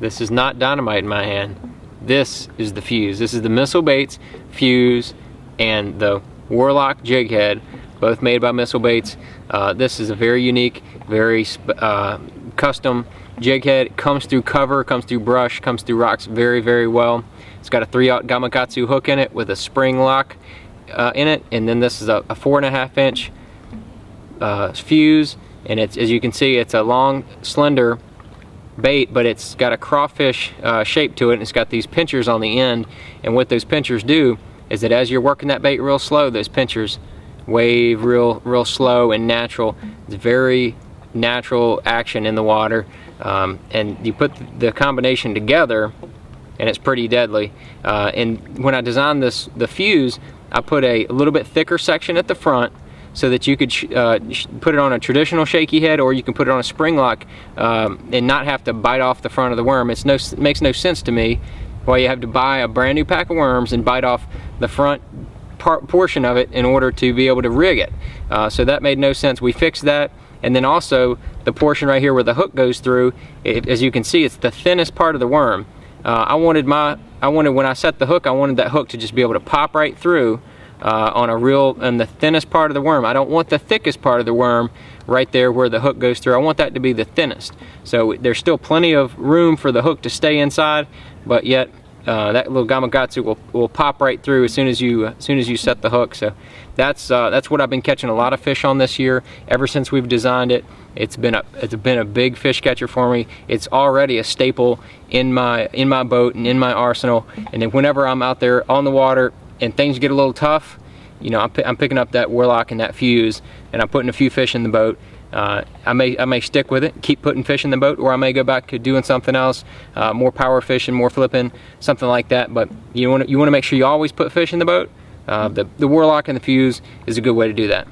This is not dynamite in my hand. This is the fuse. This is the Missile Baits fuse and the Warlock jig head, both made by Missile Baits. This is a very unique, very custom jig head. It comes through cover, comes through brush, comes through rocks very, very well. It's got a 3/0 Gamakatsu hook in it with a spring lock in it, and then this is a 4.5 inch fuse, and it's, as you can see, it's a long, slender bait, but it's got a crawfish shape to it, and it's got these pinchers on the end. And what those pinchers do is that as you're working that bait real slow, those pinchers wave real slow and natural. It's very natural action in the water, and you put the combination together and it's pretty deadly. And when I designed the fuse, I put a little bit thicker section at the front so that you could put it on a traditional shaky head, or you can put it on a spring lock and not have to bite off the front of the worm. It makes no sense to me why you have to buy a brand new pack of worms and bite off the front portion of it in order to be able to rig it. So that made no sense. We fixed that. And then also the portion right here where the hook goes through, as you can see, it's the thinnest part of the worm. I wanted when I set the hook, I wanted that hook to just be able to pop right through on the thinnest part of the worm. I don't want the thickest part of the worm right there where the hook goes through. I want that to be the thinnest. So there's still plenty of room for the hook to stay inside, but yet that little Gamakatsu will pop right through as soon as you set the hook. So that's what I've been catching a lot of fish on this year. Ever since we've designed it, it's been a big fish catcher for me. It's already a staple in my boat and in my arsenal. And then whenever I'm out there on the water and things get a little tough, you know, I'm picking up that Warlock and that fuse, and I'm putting a few fish in the boat. I may stick with it, keep putting fish in the boat, or I may go back to doing something else, more power fishing, more flipping, something like that. But you want to make sure you always put fish in the boat. The Warlock and the fuse is a good way to do that.